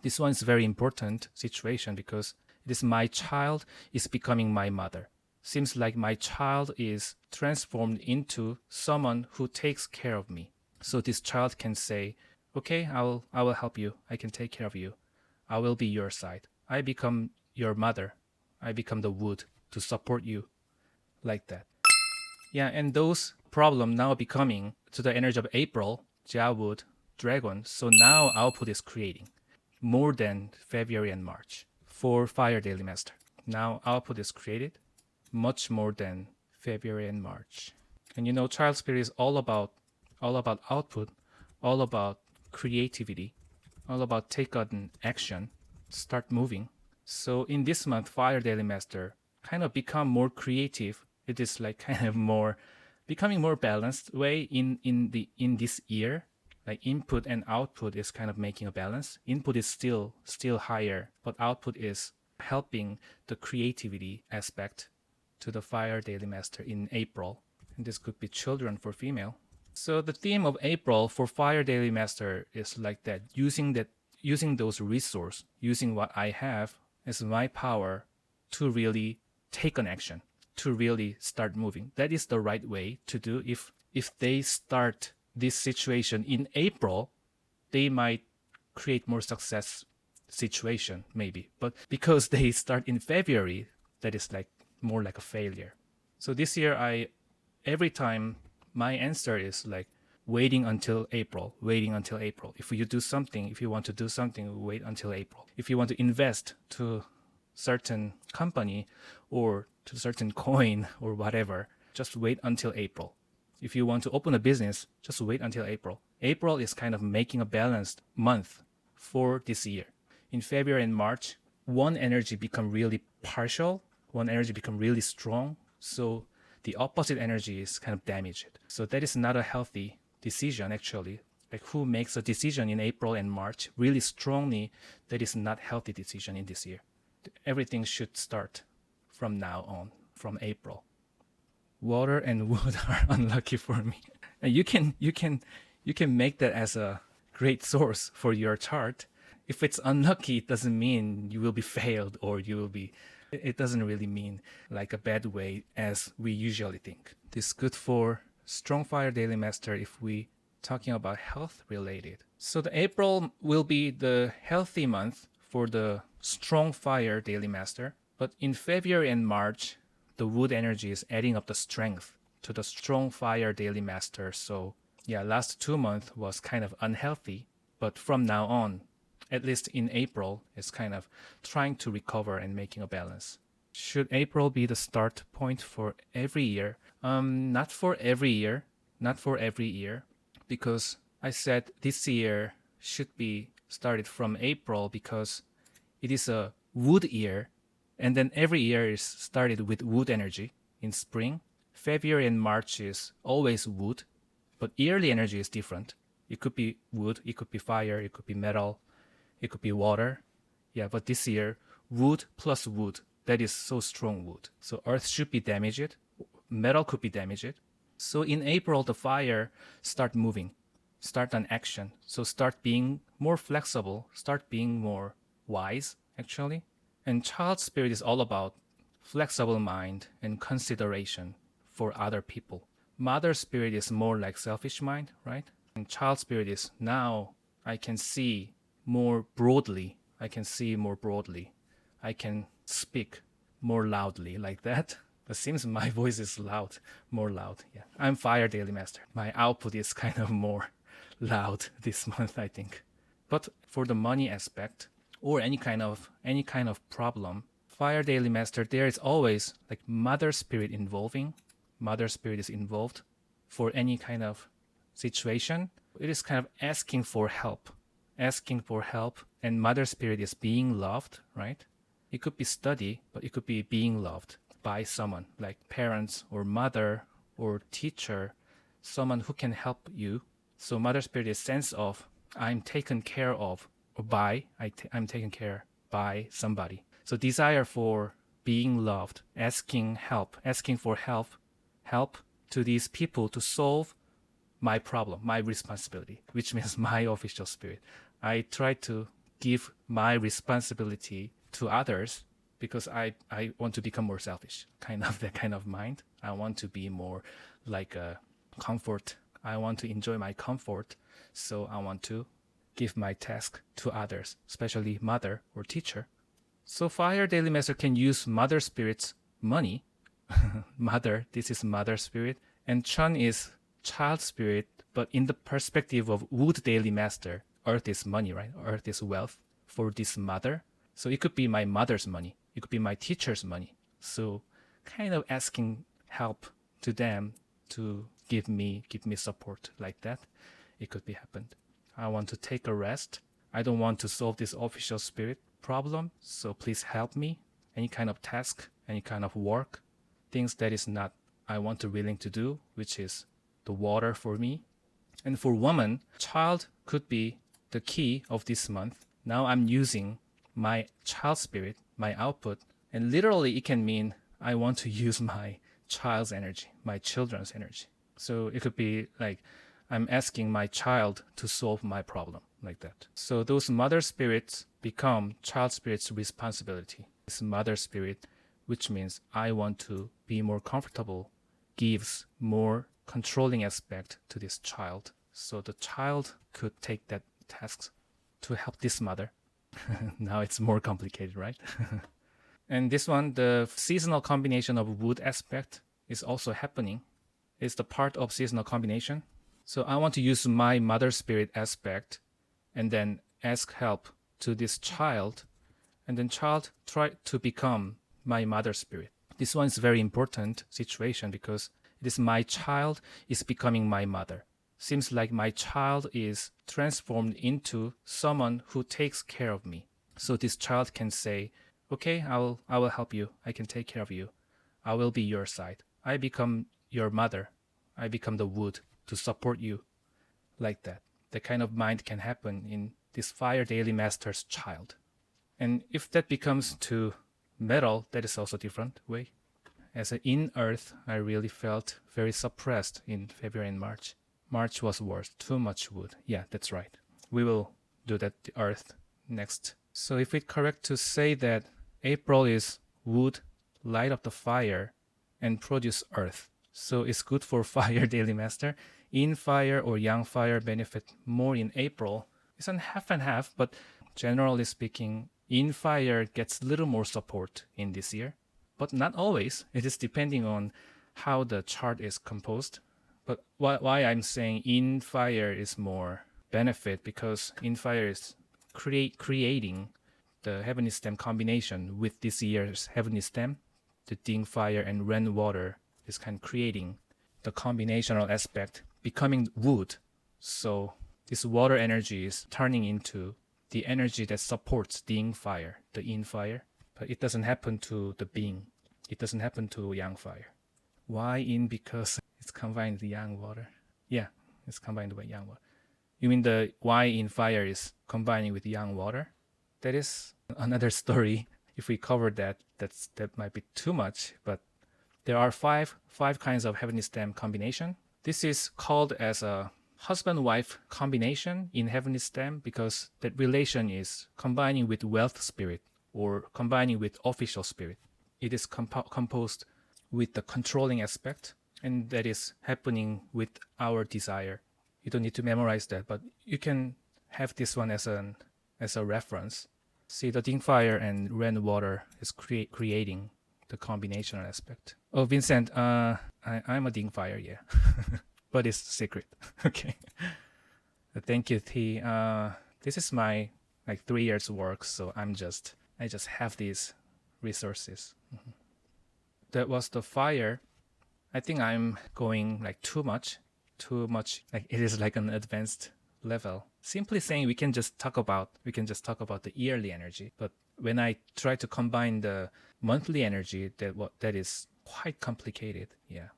This one is a very important situation because it is my child is becoming my mother. Seems like my child is transformed into someone who takes care of me. So this child can say, okay, I will help you. I can take care of you. I will be your side. I become your mother. I become the wood to support you, like that. Yeah, and those problem now becoming to the energy of April, Jia wood, dragon. So now output is creating more than February and March for Fire Daily Master. Now output is created much more than February and March. And you know, child spirit is all about output, all about creativity, all about take on action, start moving. So in this month, Fire Daily Master kind of become more creative. It is like kind of more becoming more balanced way in this year. Like input and output is kind of making a balance. Input is still higher, but output is helping the creativity aspect to the Fire Daily Master in April. And this could be children for female. So the theme of April for Fire Daily Master is like that, using those resources, using what I have as my power to really take an action, to really start moving. That is the right way to do. If they start this situation in April, they might create more success situation maybe. But because they start in February, that is like more like a failure. So this year every time my answer is like waiting until April. If you do something, if you want to do something, wait until April. If you want to invest to certain company or to certain coin or whatever, just wait until April. If you want to open a business, just wait until April. April is kind of making a balanced month for this year. In February and March, one energy become really partial, one energy become really strong. So the opposite energy is kind of damaged. So that is not a healthy decision actually. Like who makes a decision in April and March really strongly, that is not healthy decision in this year. Everything should start from now on, from April. Water and wood are unlucky for me. And you can make that as a great source for your chart. If it's unlucky, it doesn't mean you will be failed or you will be. It doesn't really mean like a bad way as we usually think. This is good for strong fire daily master if we talking about health related. So the April will be the healthy month for the strong fire daily master. But in February and March, the wood energy is adding up the strength to the strong fire daily master. So yeah, last 2 months was kind of unhealthy. But from now on, at least in April, it's kind of trying to recover and making a balance. Should April be the start point for every year? Not for every year. Not for every year. Because I said this year should be started from April because it is a wood year. And then every year is started with wood energy in spring. February and March is always wood. But yearly energy is different. It could be wood, it could be fire, it could be metal, it could be water. Yeah, but this year, wood plus wood, that is so strong wood. So earth should be damaged. Metal could be damaged. So in April, the fire start moving, start an action. So start being more flexible, start being more wise, actually. And child spirit is all about flexible mind and consideration for other people. Mother spirit is more like selfish mind, right? And child spirit is now I can see more broadly. I can speak more loudly like that. It seems my voice is loud, more loud. Yeah, I'm Fire Daily Master. My output is kind of more loud this month, I think. But for the money aspect or any kind of problem, Fire Daily Master, there is always like mother spirit involving. Mother spirit is involved for any kind of situation. It is kind of asking for help, and mother spirit is being loved, right? It could be study, but it could be being loved by someone like parents or mother or teacher, someone who can help you. So mother spirit is sense of I'm taken care of by, I'm taken care by somebody. So desire for being loved, asking for help to these people to solve my problem, my responsibility, which means my official spirit. I try to give my responsibility to others because I want to become more selfish, kind of that kind of mind. I want to be more like a comfort. I want to enjoy my comfort. So I want to give my task to others, especially mother or teacher. So fire daily master can use mother spirit's money. Mother, this is mother spirit. And Chen is child spirit, but in the perspective of wood daily master, earth is money, right? Earth is wealth for this mother. So it could be my mother's money. It could be my teacher's money. So kind of asking help to them to give me support like that. It could be happened. I want to take a rest. I don't want to solve this official spirit problem. So please help me. Any kind of task, any kind of work, things that is not I want to willing to do, which is the water for me. And for woman, child could be the key of this month. Now I'm using my child spirit, my output, and literally it can mean I want to use my child's energy, my children's energy. So it could be like I'm asking my child to solve my problem, like that. So those mother spirits become child spirit's responsibility. This mother spirit, which means I want to be more comfortable, gives more controlling aspect to this child. So the child could take that task to help this mother. Now it's more complicated, right? And this one, the seasonal combination of wood aspect is also happening. It's the part of seasonal combination. So I want to use my mother spirit aspect and then ask help to this child, and then child try to become my mother spirit. This one is a very important situation because it is my child is becoming my mother. Seems like my child is transformed into someone who takes care of me. So this child can say, okay, I will help you. I can take care of you. I will be your side. I become your mother. I become the wood to support you. Like that. The kind of mind can happen in this fire daily master's child. And if that becomes to metal, that is also different way. As in earth, I really felt very suppressed in February and March. March was worse, too much wood. Yeah, that's right. We will do that the earth next. So if it's correct to say that April is wood, light up the fire, and produce earth. So it's good for fire daily master. In fire or yang fire benefit more in April. It's a half and half, but generally speaking, in fire gets a little more support in this year. But not always. It is depending on how the chart is composed. But why I'm saying in fire is more benefit, because in fire is creating the heavenly stem combination with this year's heavenly stem. The Ding fire and Ren water is kind of creating the combinational aspect, becoming wood. So this water energy is turning into the energy that supports Ding fire, the yin fire. But it doesn't happen to the Bing. It doesn't happen to yang fire. Why yin? Because it's combined with yang water. Yeah, it's combined with yang water. You mean the why in fire is combining with yang water? That is another story. If we cover that, that might be too much. But there are five kinds of heavenly stem combination. This is called as a husband-wife combination in heavenly stem because that relation is combining with wealth spirit or combining with official spirit. It is composed with the controlling aspect, and that is happening with our desire. You don't need to memorize that, but you can have this one as a reference. See, the Ding fire and Ren water is creating the combinational aspect. Oh, Vincent, I'm a Ding fire, yeah. But it's secret. Okay. Thank you, T. This is my 3 years work, so I just have these resources. Mm-hmm. That was the fire. I think I'm going too much. Like it is like an advanced level. Simply saying we can just talk about the yearly energy. But when I try to combine the monthly energy, that is quite complicated. Yeah.